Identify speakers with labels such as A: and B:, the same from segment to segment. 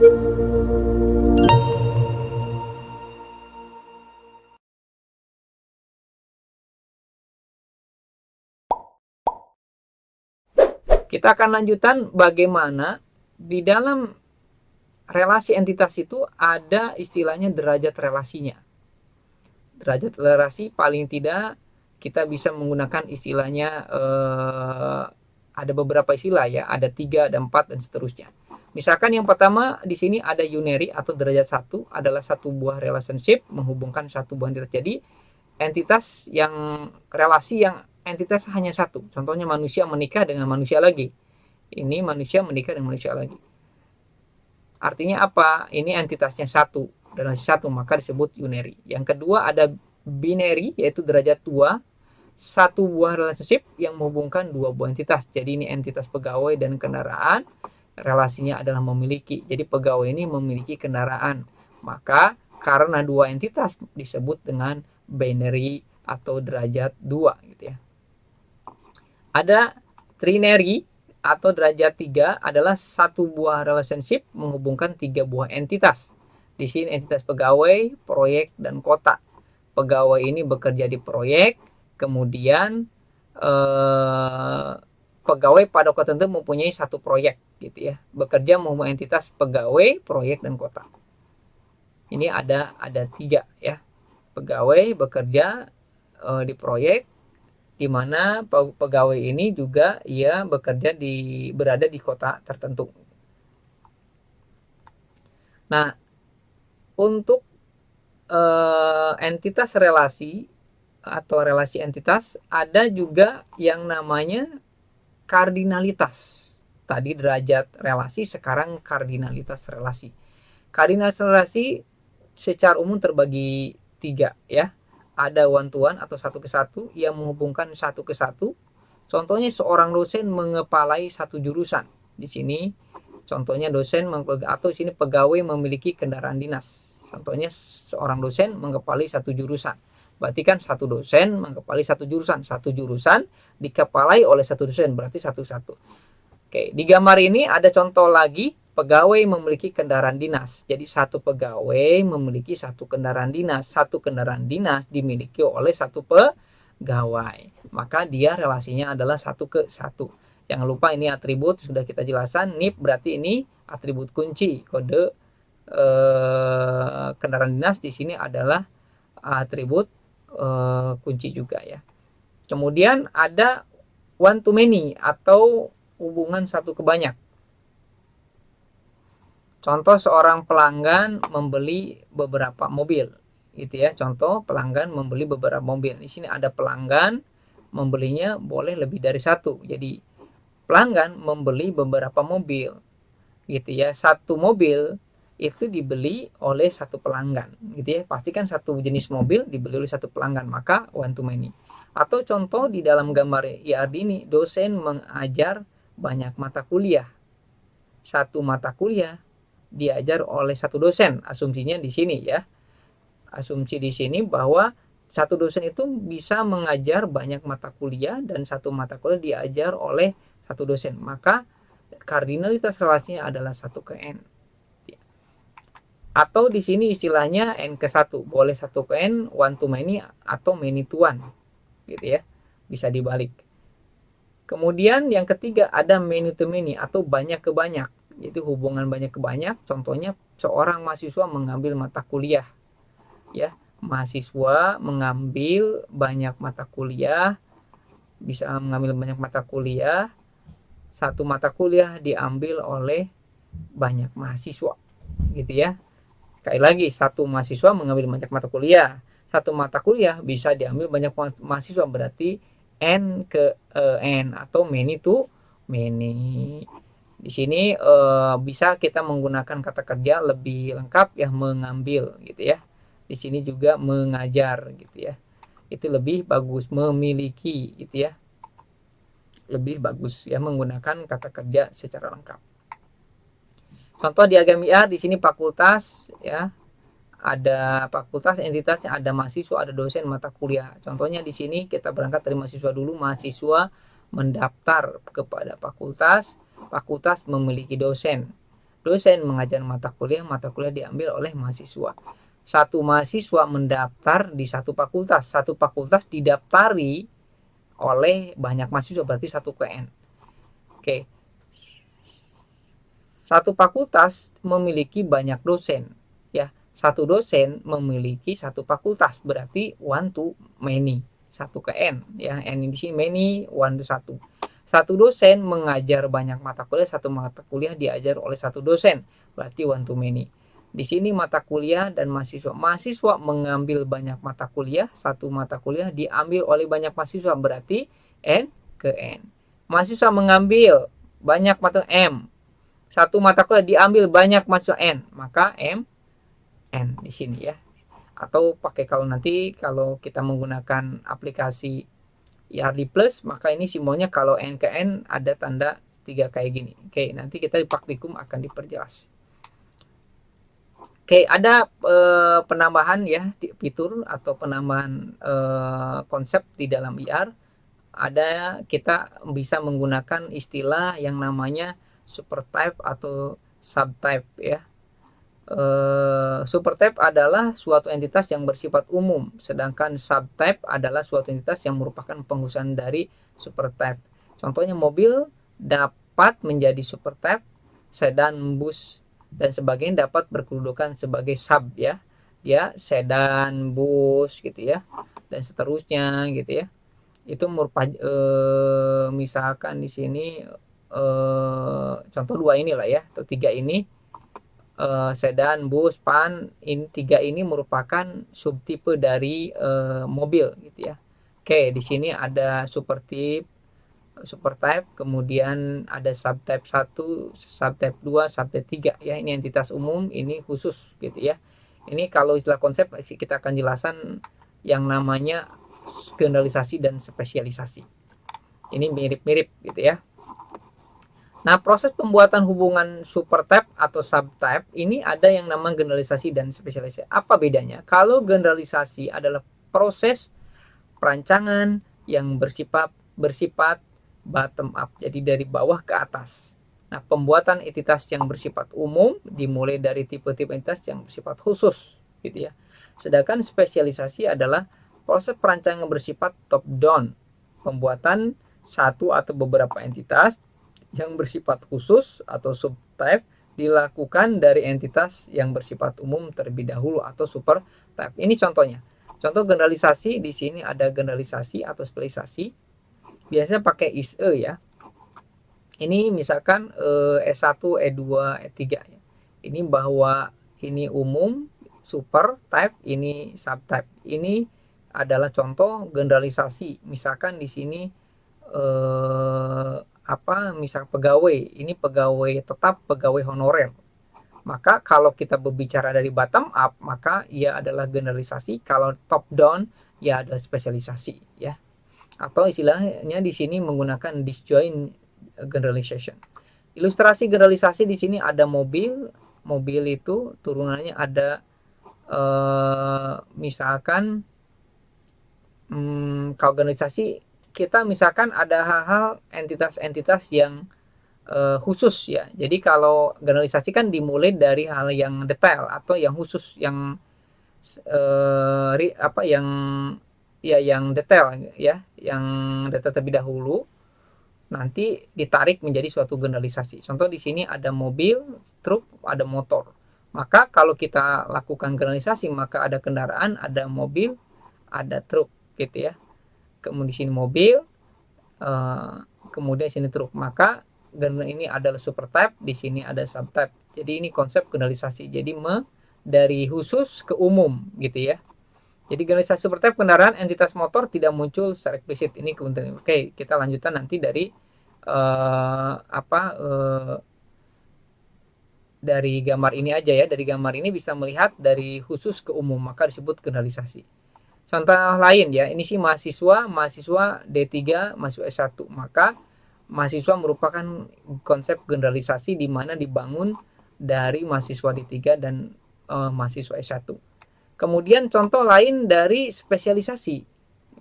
A: Kita akan lanjutkan bagaimana di dalam relasi entitas itu ada istilahnya derajat relasinya. Derajat relasi paling tidak kita bisa menggunakan istilahnya ada beberapa istilah ya, ada 3, ada 4 dan seterusnya. Misalkan yang pertama di sini ada unary atau derajat 1 adalah satu buah relationship menghubungkan satu buah entitas. Jadi entitas yang relasi yang entitas hanya satu. Contohnya manusia menikah dengan manusia lagi. Ini manusia menikah dengan manusia lagi. Artinya apa? Ini entitasnya satu, relasi satu, maka disebut unary. Yang kedua ada binary, yaitu derajat 2, satu buah relationship yang menghubungkan dua buah entitas. Jadi ini entitas pegawai dan kendaraan, relasinya adalah memiliki. Jadi pegawai ini memiliki kendaraan. Maka karena dua entitas disebut dengan binary atau derajat 2 gitu ya. Ada trinary atau derajat 3 adalah satu buah relationship menghubungkan 3 buah entitas. Di sini entitas pegawai, proyek, dan kota. Pegawai ini bekerja di proyek, kemudian pegawai pada kota tertentu mempunyai satu proyek gitu ya. Bekerja menghubungkan entitas pegawai, proyek, dan kota. Ini ada 3 ya. Pegawai bekerja di proyek, di mana pegawai ini juga ia bekerja berada di kota tertentu. Nah, untuk entitas relasi atau relasi entitas ada juga yang namanya kardinalitas. Tadi derajat relasi, sekarang kardinalitas relasi. Kardinalitas relasi secara umum terbagi 3 ya. Ada one to one atau satu ke satu yang menghubungkan satu ke satu. Contohnya seorang dosen mengepalai satu jurusan. Di sini contohnya dosen atau sini pegawai memiliki kendaraan dinas. Contohnya seorang dosen mengepalai satu jurusan. Berarti kan satu dosen mengepalai satu jurusan. Satu jurusan dikepalai oleh satu dosen, berarti satu-satu. Oke, di gambar ini ada contoh lagi. Pegawai memiliki kendaraan dinas. Jadi satu pegawai memiliki satu kendaraan dinas. Satu kendaraan dinas dimiliki oleh satu pegawai. Maka dia relasinya adalah satu ke satu. Jangan lupa ini atribut sudah kita jelaskan. NIP berarti ini atribut kunci. Kode kendaraan dinas di sini adalah atribut kunci juga ya. Kemudian ada one to many atau hubungan satu ke banyak. Contoh seorang pelanggan membeli beberapa mobil, gitu ya. Contoh pelanggan membeli beberapa mobil. Di sini ada pelanggan membelinya boleh lebih dari satu. Jadi pelanggan membeli beberapa mobil, gitu ya. Satu mobil itu dibeli oleh satu pelanggan, gitu ya. Pastikan satu jenis mobil dibeli oleh satu pelanggan, maka one to many. Atau contoh di dalam gambar IRD ini, dosen mengajar banyak mata kuliah. Satu mata kuliah diajar oleh satu dosen. Asumsinya di sini ya. Asumsi di sini bahwa satu dosen itu bisa mengajar banyak mata kuliah dan satu mata kuliah diajar oleh satu dosen. Maka kardinalitas relasinya adalah 1 ke n. Atau di sini istilahnya n ke 1. Boleh 1 ke n, one to many atau many to one. Gitu ya. Bisa dibalik. Kemudian yang ketiga ada many to many atau banyak ke banyak. Itu hubungan banyak ke banyak. Contohnya seorang mahasiswa mengambil mata kuliah. Ya, mahasiswa mengambil banyak mata kuliah, bisa mengambil banyak mata kuliah. Satu mata kuliah diambil oleh banyak mahasiswa. Gitu ya. Sekali lagi, satu mahasiswa mengambil banyak mata kuliah. Satu mata kuliah bisa diambil banyak mahasiswa, berarti n ke n atau many to many. Di sini bisa kita menggunakan kata kerja lebih lengkap ya, mengambil gitu ya. Di sini juga mengajar gitu ya. Itu lebih bagus, memiliki gitu ya. Lebih bagus ya menggunakan kata kerja secara lengkap. Contoh diagram IR di sini fakultas ya. Ada fakultas, entitasnya ada mahasiswa, ada dosen, mata kuliah. Contohnya di sini kita berangkat dari mahasiswa dulu. Mahasiswa mendaftar kepada fakultas, fakultas memiliki dosen. dosen mengajar mata kuliah diambil oleh mahasiswa. Satu mahasiswa mendaftar di satu fakultas didaftari oleh banyak mahasiswa, berarti 1 KN. Oke. Satu fakultas memiliki banyak dosen, ya. Satu dosen memiliki satu fakultas, berarti one to many, 1 ke n, ya. N di sini many, one to 1. Satu dosen mengajar banyak mata kuliah, satu mata kuliah diajar oleh satu dosen, berarti one to many. Di sini mata kuliah dan mahasiswa. Mahasiswa mengambil banyak mata kuliah, satu mata kuliah diambil oleh banyak mahasiswa, berarti n ke n. Mahasiswa mengambil banyak mata m, satu mata kuliah diambil banyak mahasiswa n, maka m n di sini, ya. Atau pakai kalau nanti kalau kita menggunakan aplikasi IRD Plus, maka ini simbolnya kalau n ke n ada tanda 3 kayak gini. Oke, nanti kita di praktikum akan diperjelas. Oke, ada penambahan, ya, di fitur atau penambahan konsep di dalam IR. Ada, kita bisa menggunakan istilah yang namanya supertype atau subtype, ya. Supertype adalah suatu entitas yang bersifat umum, sedangkan subtype adalah suatu entitas yang merupakan penghususan dari supertype. Contohnya mobil dapat menjadi supertype, sedan, bus dan sebagainya dapat berkedudukan sebagai sub, ya. Dia sedan, bus gitu, ya, dan seterusnya gitu, ya. Itu merupakan misalkan di sini contoh 2 inilah, ya, atau 3 ini, sedan, bus, van, ini 3 ini merupakan subtipe dari mobil gitu, ya. Oke, di sini ada supertype, kemudian ada subtype 1, subtype 2, subtype 3, ya. Ini entitas umum, ini khusus gitu, ya. Ini kalau istilah konsep kita akan jelasan yang namanya generalisasi dan spesialisasi. Ini mirip-mirip gitu, ya. Nah, proses pembuatan hubungan supertype atau subtype ini ada yang namanya generalisasi dan spesialisasi. Apa bedanya? Kalau generalisasi adalah proses perancangan yang bersifat bottom up, jadi dari bawah ke atas. Nah, pembuatan entitas yang bersifat umum dimulai dari tipe-tipe entitas yang bersifat khusus gitu, ya. Sedangkan spesialisasi adalah proses perancangan bersifat top down, pembuatan satu atau beberapa entitas yang bersifat khusus atau subtype dilakukan dari entitas yang bersifat umum terlebih dahulu atau supertype. Ini contohnya. Contoh generalisasi di sini ada generalisasi atau spesialisasi. Biasanya pakai is-e, ya. Ini misalkan S1, E2, E3, ya. Ini bahwa ini umum, supertype, ini subtype. Ini adalah contoh generalisasi. Misalkan di sini misal pegawai, ini pegawai tetap, pegawai honorer. Maka kalau kita berbicara dari bottom up, maka ia adalah generalisasi. Kalau top down, ia adalah spesialisasi, ya. Atau istilahnya di sini menggunakan disjoint generalization. Ilustrasi generalisasi di sini ada mobil. Mobil itu turunannya ada misalkan kalau generalisasi kita misalkan ada hal-hal entitas-entitas yang khusus, ya. Jadi kalau generalisasi kan dimulai dari hal yang detail atau yang khusus, yang yang detail, ya, yang detail terlebih dahulu, nanti ditarik menjadi suatu generalisasi. Contoh di sini ada mobil, truk, ada motor. Maka kalau kita lakukan generalisasi, maka ada kendaraan, ada mobil, ada truk gitu, ya. Kemudian di sini mobil, kemudian di sini truk. Maka ini adalah supertype, di sini ada subtype. Jadi ini konsep generalisasi. Jadi dari khusus ke umum gitu, ya. Jadi generalisasi supertype kendaraan entitas motor tidak muncul secara eksplisit. Ini kemudian. Oke, kita lanjutkan nanti dari dari gambar ini aja, ya. Dari gambar ini bisa melihat dari khusus ke umum, maka disebut generalisasi. Contoh lain, ya, ini sih mahasiswa D3, mahasiswa S1. Maka mahasiswa merupakan konsep generalisasi di mana dibangun dari mahasiswa D3 dan mahasiswa S1. Kemudian contoh lain dari spesialisasi.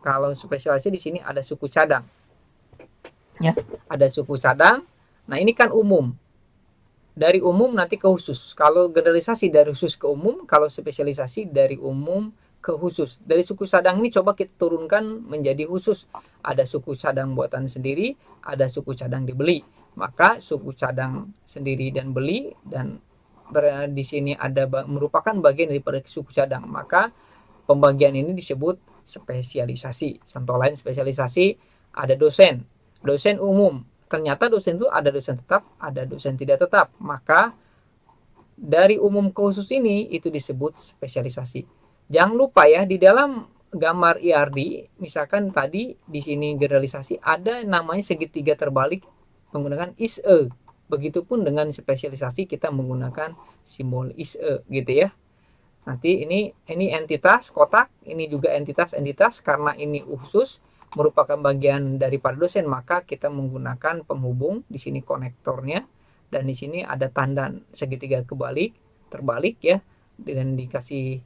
A: Kalau spesialisasi di sini ada suku cadang. Ya, ada suku cadang. Nah, ini kan umum. dari umum nanti ke khusus. Kalau generalisasi dari khusus ke umum, kalau spesialisasi dari umum ke khusus. Dari suku cadang ini coba kita turunkan menjadi khusus. Ada suku cadang buatan sendiri, ada suku cadang dibeli. Maka suku cadang sendiri dan beli dan di sini ada merupakan bagian daripada suku cadang. Maka pembagian ini disebut spesialisasi. Contoh lain spesialisasi ada dosen. Dosen umum. Ternyata dosen itu ada dosen tetap, ada dosen tidak tetap. Maka dari umum ke khusus ini itu disebut spesialisasi. Jangan lupa ya, di dalam gambar IRD, misalkan tadi di sini generalisasi ada namanya segitiga terbalik menggunakan is-e. Begitupun dengan spesialisasi kita menggunakan simbol is-e gitu ya. Nanti ini entitas kotak, ini juga entitas karena ini khusus merupakan bagian daripada dosen, maka kita menggunakan penghubung di sini konektornya dan di sini ada tanda segitiga terbalik ya, dan dikasih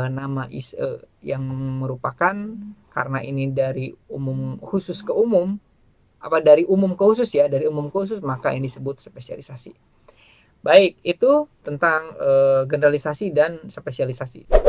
A: nama is-e yang merupakan karena ini dari umum khusus ke umum, dari umum ke khusus ya, dari umum ke khusus, maka ini disebut spesialisasi. Baik, itu tentang generalisasi dan spesialisasi.